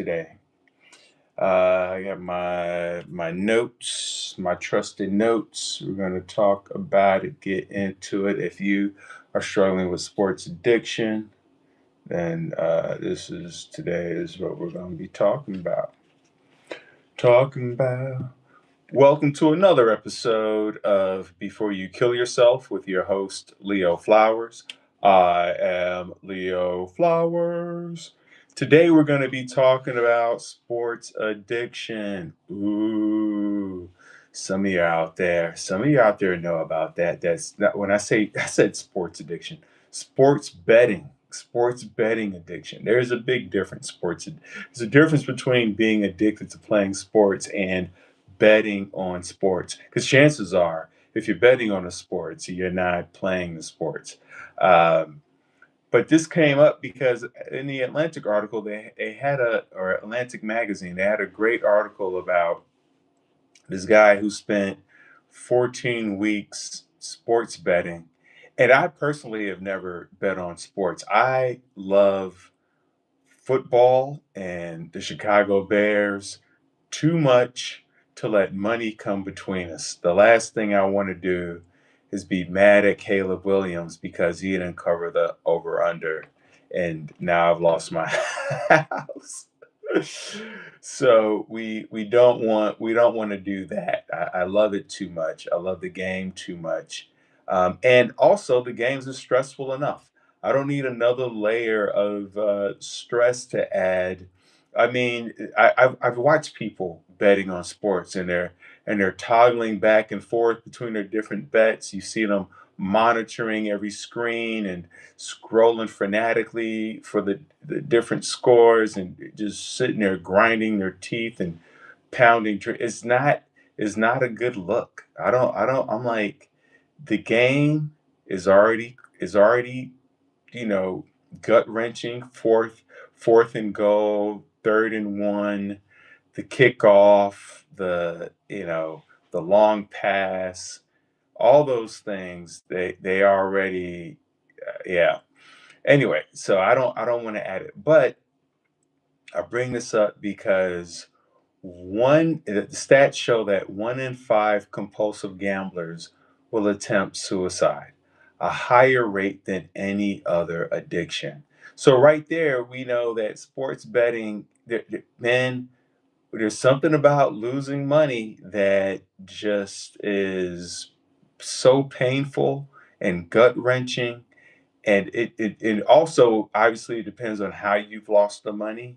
today? I got my notes, my trusted notes. We're going to talk about it, get into it. If you are struggling with sports addiction, then this is today is what we're going to be talking about. Talking about. Welcome to another episode of Before You Kill Yourself with your host, Leo Flowers. I am Leo Flowers. Today we're going to be talking about sports addiction. Ooh, some of you out there know about that. That's not when I said sports addiction, sports betting addiction. There's a big difference. There's a difference between being addicted to playing sports and betting on sports, because chances are if you're betting on the sports you're not playing the sports. But this came up because in the Atlantic article they had or Atlantic magazine, they had a great article about this guy who spent 14 weeks sports betting. And I personally have never bet on sports. I love football and the Chicago Bears too much to let money come between us. The last thing I want to do is be mad at Caleb Williams because he didn't cover the over under, and now I've lost my house. So we don't want to do that. I love it too much. I love the game too much, and also the games are stressful enough. I don't need another layer of stress to add. I mean, I've watched people betting on sports, and they're toggling back and forth between their different bets. You see them monitoring every screen and scrolling frenetically for the different scores, and just sitting there grinding their teeth and pounding. It's not a good look. I'm like, the game is already you know, gut wrenching. Fourth and goal, 3rd and 1, the kickoff, the long pass, all those things. They already, yeah. Anyway, so I don't want to add it, but I bring this up because the stats show that 1 in 5 compulsive gamblers will attempt suicide, a higher rate than any other addiction. So right there, we know that sports betting, man, there's something about losing money that just is so painful and gut wrenching. And it also obviously depends on how you've lost the money,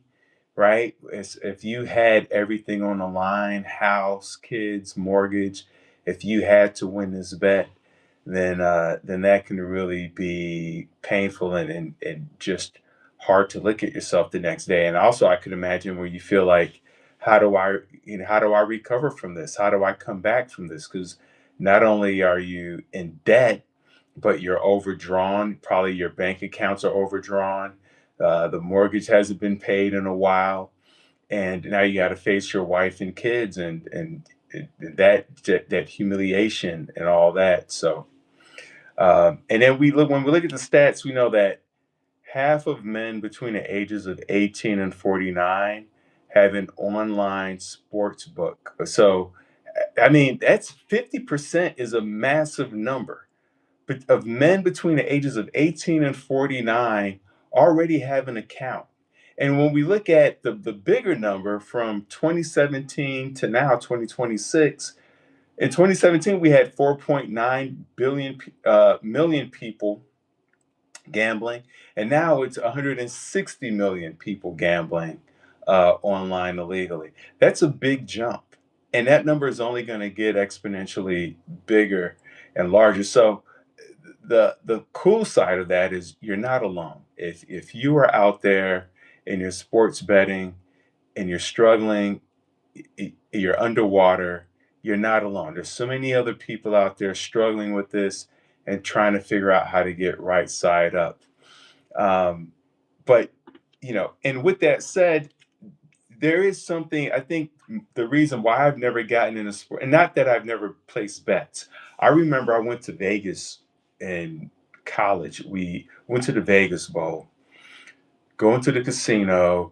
right? If you had everything on the line, house, kids, mortgage, if you had to win this bet, then that can really be painful and just hard to look at yourself the next day. And also, I could imagine where you feel like, how do I recover from this? How do I come back from this? Because not only are you in debt, but you're overdrawn. Probably your bank accounts are overdrawn. The mortgage hasn't been paid in a while, and now you got to face your wife and kids, and that humiliation and all that. So, and then when we look at the stats, we know that half of men between the ages of 18 and 49 have an online sports book. So, I mean, that's 50% is a massive number, but of men between the ages of 18 and 49 already have an account. And when we look at the bigger number from 2017 to now 2026, in 2017 we had 4.9 million people gambling, and now it's 160 million people gambling online illegally. That's a big jump, and that number is only going to get exponentially bigger and larger. So the cool side of that is you're not alone. If you are out there and you're sports betting and you're struggling, you're underwater, you're not alone. There's so many other people out there struggling with this and trying to figure out how to get right side up. Um, but and with that said, there is something, I think, the reason why I've never gotten into sport, and not that I've never placed bets. I remember I went to Vegas in college. We went to the Vegas Bowl, going to the casino.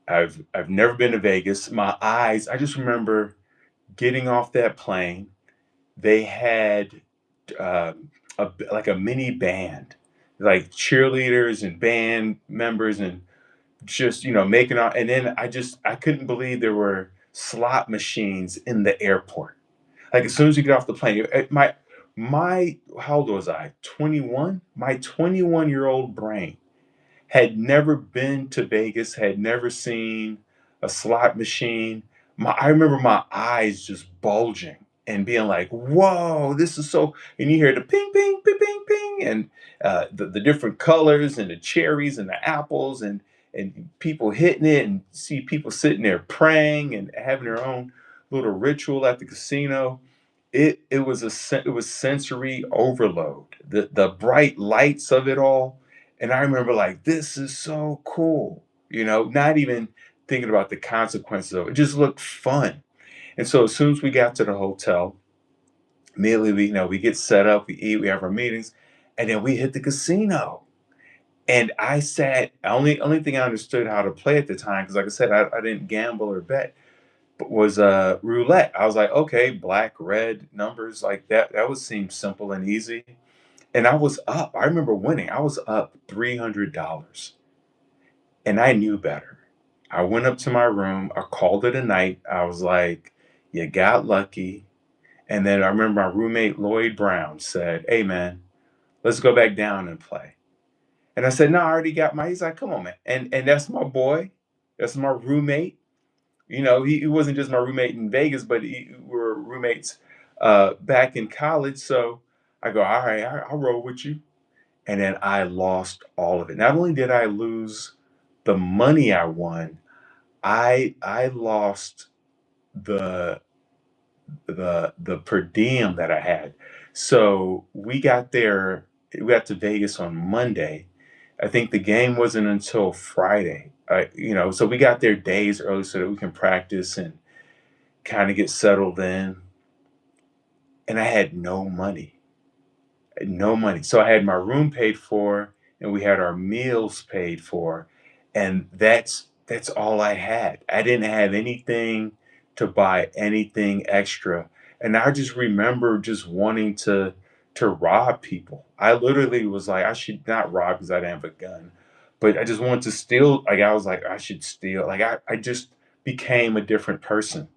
I've never been to Vegas. My eyes, I just remember getting off that plane. They had uh, like a mini band, like cheerleaders and band members, and just making out. And then I couldn't believe there were slot machines in the airport. Like as soon as you get off the plane, my how old was I? 21. My 21-year-old brain had never been to Vegas, had never seen a slot machine. I remember my eyes just bulging and being like, "Whoa, this is so!" And you hear the ping, ping, ping, ping, ping, and the different colors and the cherries and the apples and people hitting it, and see people sitting there praying and having their own little ritual at the casino. It was sensory overload. The bright lights of it all, and I remember like, this is so cool. Not even thinking about the consequences of it. It just looked fun. And so as soon as we got to the hotel, immediately we get set up, we eat, we have our meetings, and then we hit the casino. And I sat. Only thing I understood how to play at the time, because like I said, I didn't gamble or bet, was roulette. I was like, okay, black, red numbers like that. That would seem simple and easy. And I was up. I remember winning. I was up $300, and I knew better. I went up to my room. I called it a night. I was like, "You got lucky." And then I remember my roommate Lloyd Brown said, "Hey man, let's go back down and play." And I said, "No, I already got my." He's like, "Come on, man." And that's my boy. That's my roommate. He wasn't just my roommate in Vegas, but we were roommates back in college. So I go, all right, I'll roll with you. And then I lost all of it. Not only did I lose the money I won, I lost the the per diem that I had. So we got to Vegas on Monday. I think the game wasn't until Friday. So we got there days early so that we can practice and kind of get settled in. And I had no money. No money. So I had my room paid for, and we had our meals paid for, and that's all I had. I didn't have anything to buy anything extra. And I just remember just wanting to rob people. I literally was like, I should not rob because I didn't have a gun. But I just wanted to steal. Like I was like, I should steal. Like I just became a different person.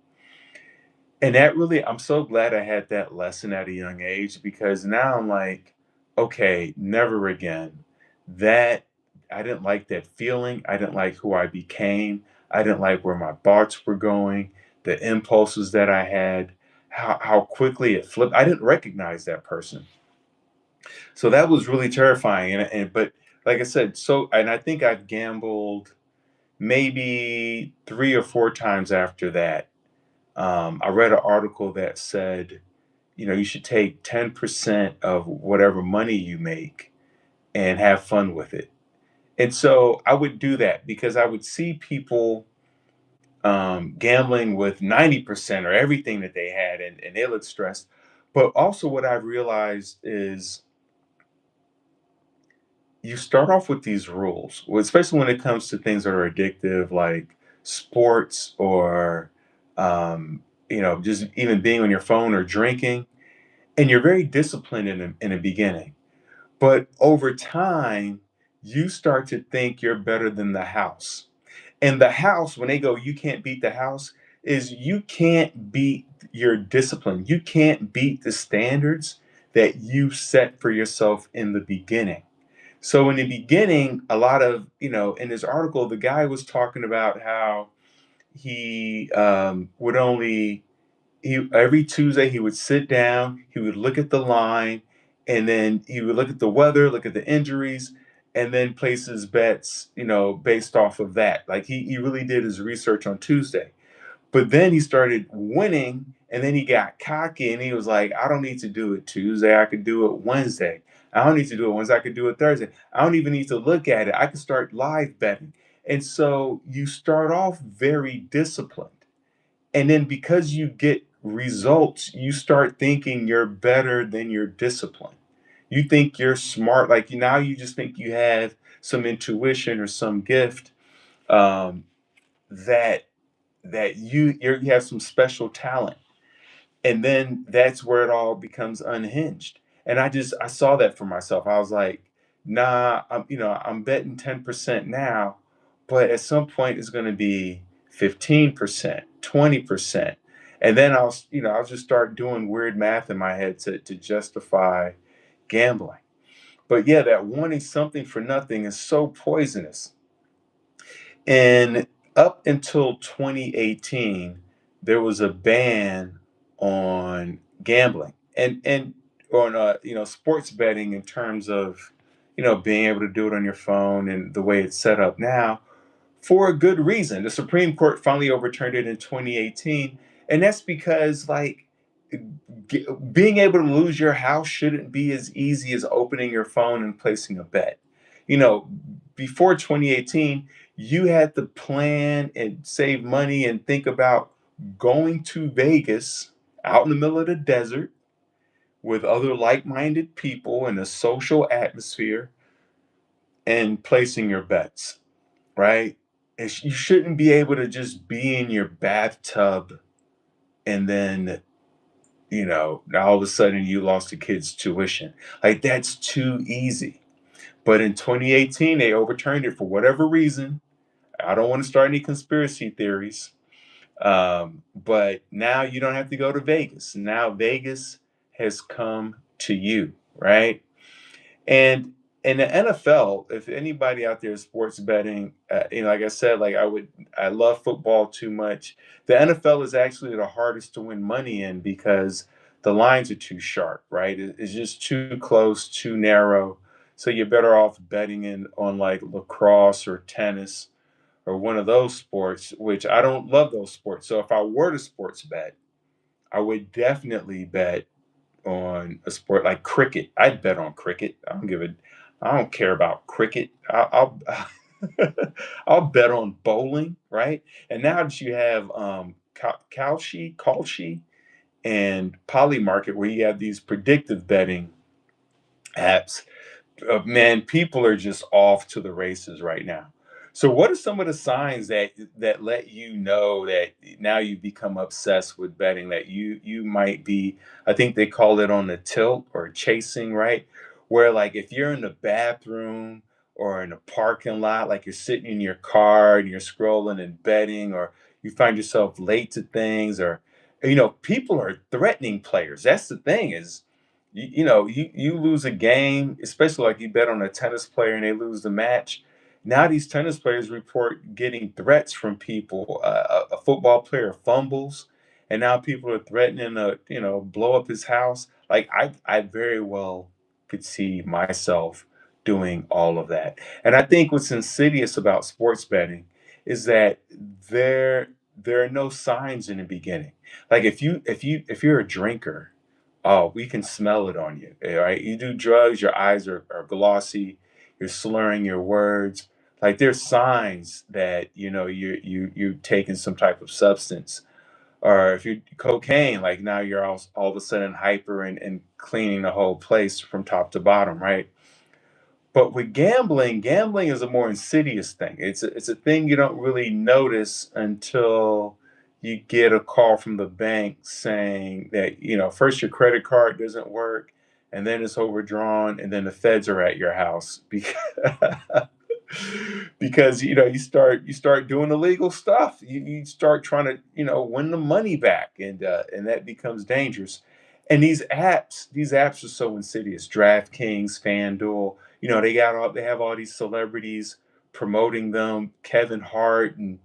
And that really, I'm so glad I had that lesson at a young age, because now I'm like, okay, never again. That I didn't like that feeling. I didn't like who I became. I didn't like where my thoughts were going, the impulses that I had, how quickly it flipped. I didn't recognize that person. So that was really terrifying. But like I said, and I think I've gambled maybe 3 or 4 times after that. I read an article that said, you should take 10% of whatever money you make and have fun with it. And so I would do that because I would see people gambling with 90% or everything that they had, and they look stressed. But also, what I've realized is you start off with these rules, especially when it comes to things that are addictive, like sports or, just even being on your phone or drinking. And you're very disciplined in the beginning. But over time, you start to think you're better than the house. And the house, when they go, you can't beat the house, is you can't beat your discipline. You can't beat the standards that you set for yourself in the beginning. So in the beginning, a lot of, in this article, the guy was talking about how he would only every Tuesday he would sit down, he would look at the line, and then he would look at the weather, look at the injuries, and then place his bets, based off of that. Like he really did his research on Tuesday. But then he started winning, and then he got cocky and he was like, I don't need to do it Tuesday, I could do it Wednesday. I don't need to do it Wednesday, I could do it Thursday. I don't even need to look at it. I could start live betting. And so you start off very disciplined. And then because you get results, you start thinking you're better than your discipline. You think you're smart. Like now you just think you have some intuition or some gift. Um, that you have some special talent, and then that's where it all becomes unhinged. And I saw that for myself. I was like, nah, I'm betting 10% now, but at some point it's going to be 15%, 20%. And then I'll just start doing weird math in my head to justify gambling. But yeah, that wanting something for nothing is so poisonous. And up until 2018, there was a ban on gambling and on sports betting in terms of being able to do it on your phone and the way it's set up now for a good reason. The Supreme Court finally overturned it in 2018, and that's because being able to lose your house shouldn't be as easy as opening your phone and placing a bet. You know, before 2018, you had to plan and save money and think about going to Vegas out in the middle of the desert with other like-minded people in a social atmosphere and placing your bets, right? You shouldn't be able to just be in your bathtub and then now all of a sudden you lost a kid's tuition. Like, that's too easy. But in 2018, they overturned it for whatever reason. I don't want to start any conspiracy theories. But now you don't have to go to Vegas. Now Vegas has come to you, right? And in the NFL, if anybody out there is sports betting, like I said, I love football too much. The NFL is actually the hardest to win money in because the lines are too sharp, right? It's just too close, too narrow. So you're better off betting on like lacrosse or tennis or one of those sports, which I don't love those sports. So if I were to sports bet, I would definitely bet on a sport like cricket. I'd bet on cricket. I don't care about cricket. I'll bet on bowling, right? And now that you have Kalshi, and Polymarket, where you have these predictive betting apps, man, people are just off to the races right now. So, what are some of the signs that let you know that now you've become obsessed with betting? That you might be, I think they call it on the tilt or chasing, right? Where like if you're in the bathroom or in a parking lot, like you're sitting in your car and you're scrolling and betting, or you find yourself late to things, or people are threatening players. That's the thing is you lose a game, especially like you bet on a tennis player and they lose the match. Now these tennis players report getting threats from people. A football player fumbles, and now people are threatening to blow up his house. Like I very well could see myself doing all of that. And I think what's insidious about sports betting is that there there are no signs in the beginning. Like if you're a drinker, oh, we can smell it on you. Right? You do drugs, your eyes are glossy, you're slurring your words. Like there's signs that you're taking some type of substance. Or if you're cocaine, like now you're all of a sudden hyper and cleaning the whole place from top to bottom, right? But with gambling is a more insidious thing. It's a thing you don't really notice until you get a call from the bank saying that, first your credit card doesn't work, and then it's overdrawn, and then the feds are at your house because because you start doing illegal stuff. You start trying to win the money back, and that becomes dangerous. And these apps are so insidious. DraftKings, FanDuel, they have all these celebrities promoting them. Kevin Hart and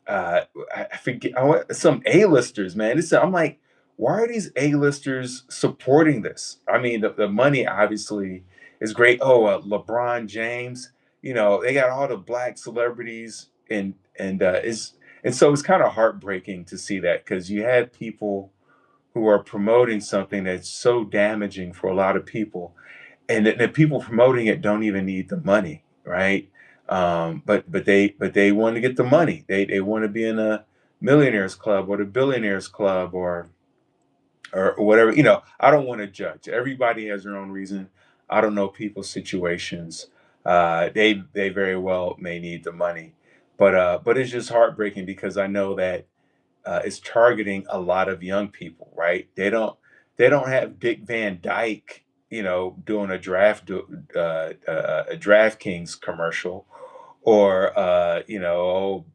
uh, I forget some A-listers, man. I'm like, why are these A-listers supporting this? I mean, the money obviously is great. Oh, LeBron James, they got all the black celebrities, and so it's kind of heartbreaking to see that because you had people who are promoting something that's so damaging for a lot of people, and the people promoting it don't even need the money, right? But they want to get the money. They want to be in a millionaires club or the billionaires club or whatever. I don't want to judge. Everybody has their own reason. I don't know people's situations. They very well may need the money, But it's just heartbreaking because I know that is targeting a lot of young people, right? They don't have Dick Van Dyke, doing a DraftKings commercial, or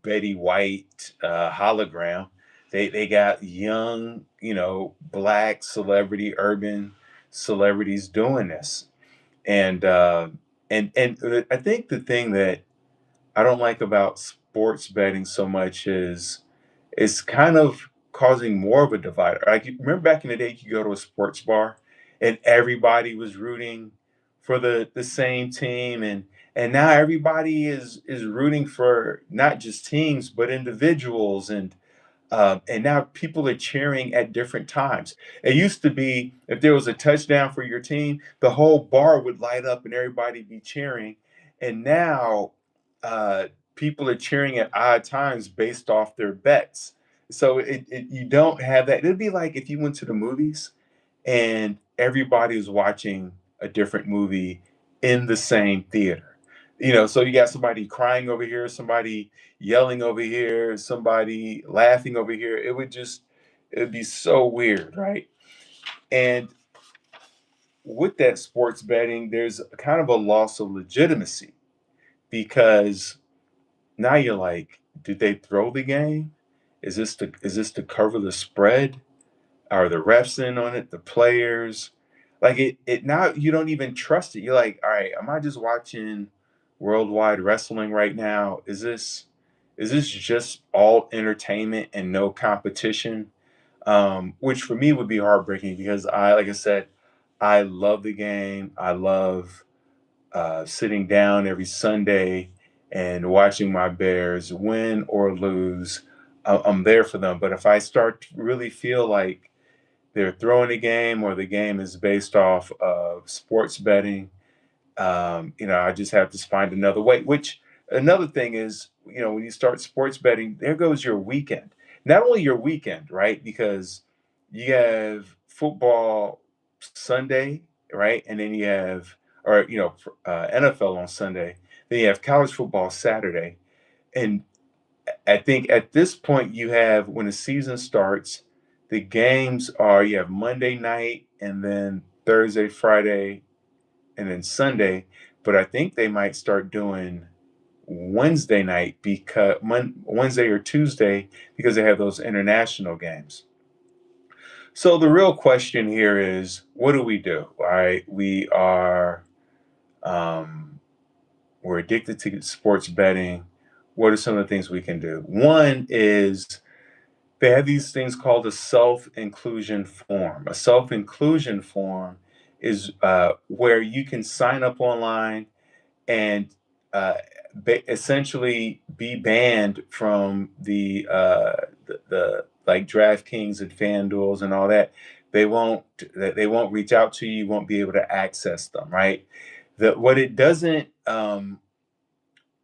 Betty White hologram. They got young, black celebrity, urban celebrities doing this, and I think the thing that I don't like about sports betting so much is it's kind of causing more of a divide. Like, you remember back in the day, you could go to a sports bar and everybody was rooting for the same team, and now everybody is rooting for not just teams but individuals, and now people are cheering at different times. It used to be if there was a touchdown for your team, the whole bar would light up and everybody be cheering. And now uh, people are cheering at odd times based off their bets. So you don't have that. It'd be like if you went to the movies and everybody was watching a different movie in the same theater. So you got somebody crying over here, somebody yelling over here, somebody laughing over here. It'd be so weird, right? And with that sports betting, there's kind of a loss of legitimacy because now you're like, did they throw the game? Is this to cover the spread? Are the refs in on it? The players? Like it now you don't even trust it. You're like, all right, am I just watching worldwide wrestling right now? Is this just all entertainment and no competition? Which for me would be heartbreaking because like I said, I love the game. I love sitting down every Sunday and watching my Bears win or lose. I'm there for them. But if I start to really feel like they're throwing a game or the game is based off of sports betting, I just have to find another way. Which another thing is, when you start sports betting, there goes your weekend. Not only your weekend, right? Because you have football Sunday, right? And then you have, or NFL on Sunday. Then you have college football Saturday, and I think at this point you have when the season starts, the games are you have Monday night and then Thursday, Friday, and then Sunday. But I think they might start doing Wednesday night because Wednesday or Tuesday because they have those international games. So the real question here is, what do we do? All right, um, we're addicted to sports betting. What are some of the things we can do? One is they have these things called a self-inclusion form. A self-inclusion form is where you can sign up online and uh, essentially be banned from the like DraftKings and FanDuels and all that. They won't reach out to you. You won't be able to access them. Right. What it doesn't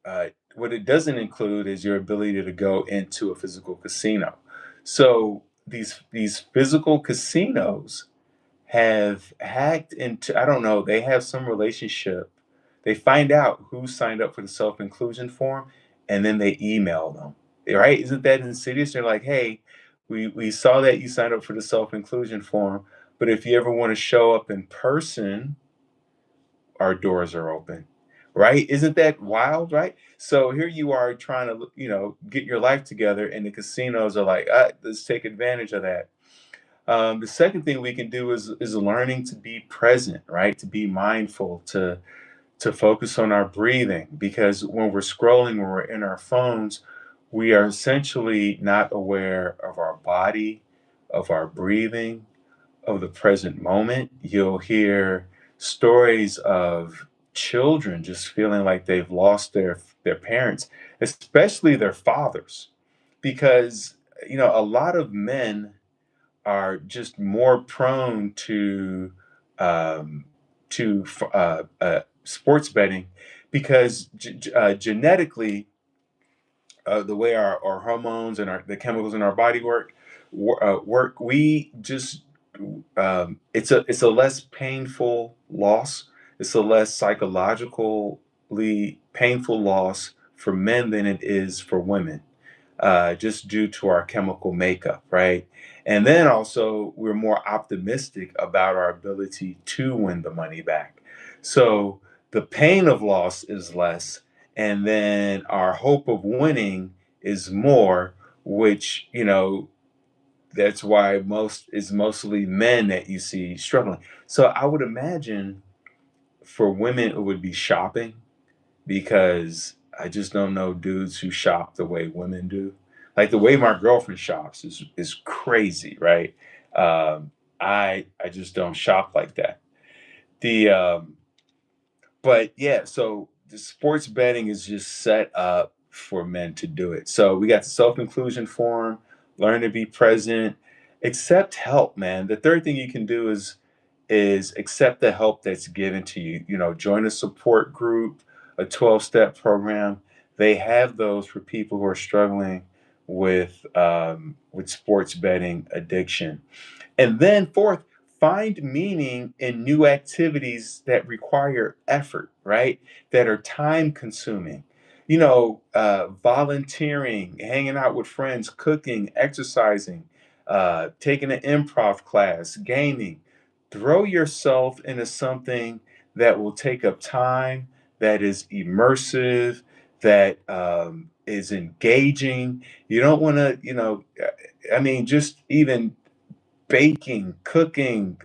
uh, what it doesn't include is your ability to go into a physical casino. So these physical casinos have hacked into, I don't know, they have some relationship. They find out who signed up for the self-inclusion form and then they email them. Right? Isn't that insidious? They're like, hey, we saw that you signed up for the self-inclusion form, but if you ever want to show up in person, our doors are open. Right? Isn't that wild, right? So here you are trying to, get your life together, and the casinos are like, let's take advantage of that. The second thing we can do is learning to be present, right? To be mindful, to focus on our breathing, because when we're scrolling, when we're in our phones, we are essentially not aware of our body, of our breathing, of the present moment. You'll hear stories of children just feeling like they've lost their parents, especially their fathers, because a lot of men are just more prone um, to sports betting because genetically, the way our hormones and the chemicals in our body work, we just it's a less painful loss. It's a less psychologically painful loss for men than it is for women, just due to our chemical makeup, right? And then also, we're more optimistic about our ability to win the money back. So the pain of loss is less, and then our hope of winning is more, which, that's why mostly men that you see struggling. So I would imagine for women, it would be shopping because I just don't know dudes who shop the way women do. Like the way my girlfriend shops is crazy, right? I just don't shop like that. The But yeah, so the sports betting is just set up for men to do it. So we got the self inclusion forum, learn to be present, accept help, man. The third thing you can do is accept the help that's given to you. Join a support group, a 12-step program. They have those for people who are struggling with sports betting addiction. And then fourth, find meaning in new activities that require effort, right? That are time consuming. Volunteering, hanging out with friends, cooking, exercising, taking an improv class, gaming. Throw yourself into something that will take up time, that is immersive, that is engaging. You don't want to, I mean, just even baking, cooking,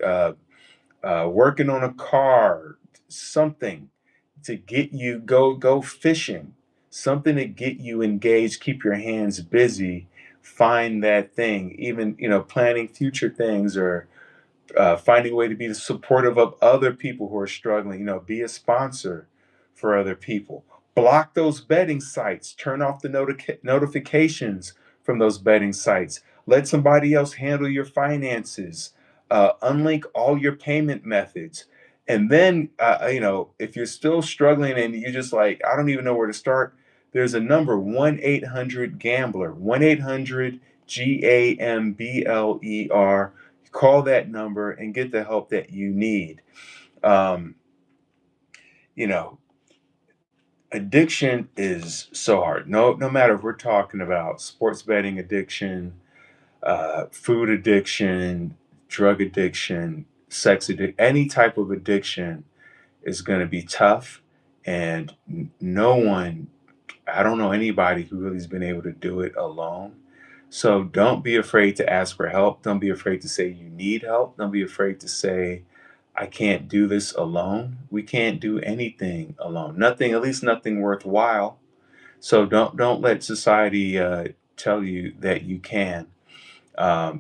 working on a car, something to get you go fishing, something to get you engaged, keep your hands busy. Find that thing, even planning future things or finding a way to be supportive of other people who are struggling. Be a sponsor for other people. Block those betting sites. Turn off the notifications from those betting sites. Let somebody else handle your finances. Unlink all your payment methods. And then, if you're still struggling and you're just like, I don't even know where to start, there's a number, 1-800-GAMBLER, 1-800-GAMBLER. Call that number and get the help that you need. Um, you know, Addiction is so hard. No matter if we're talking about sports betting addiction, food addiction, drug addiction, sex addiction, any type of addiction is going to be tough. And no one, I don't know anybody who really has been able to do it alone. So don't be afraid to ask for help. Don't be afraid to say you need help. Don't be afraid to say, I can't do this alone. We can't do anything alone. Nothing, at least nothing worthwhile. So don't let society tell you that you can.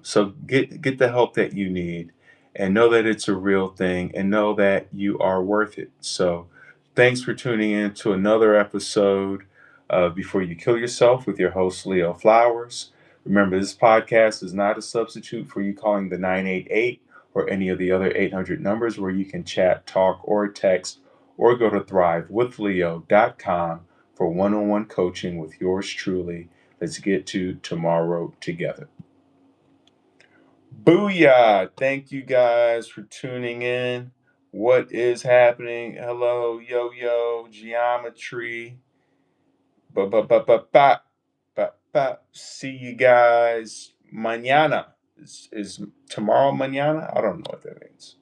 So get the help that you need, and know that it's a real thing, and know that you are worth it. So thanks for tuning in to another episode of Before You Kill Yourself with your host Leo Flowers. Remember, this podcast is not a substitute for you calling the 988 or any of the other 800 numbers where you can chat, talk, or text, or go to thrivewithleo.com for one-on-one coaching with yours truly. Let's get to tomorrow together. Booyah! Thank you guys for tuning in. What is happening? Hello, yo yo, geometry. Ba ba ba ba ba ba ba. See you guys mañana. Is tomorrow mañana? I don't know what that means.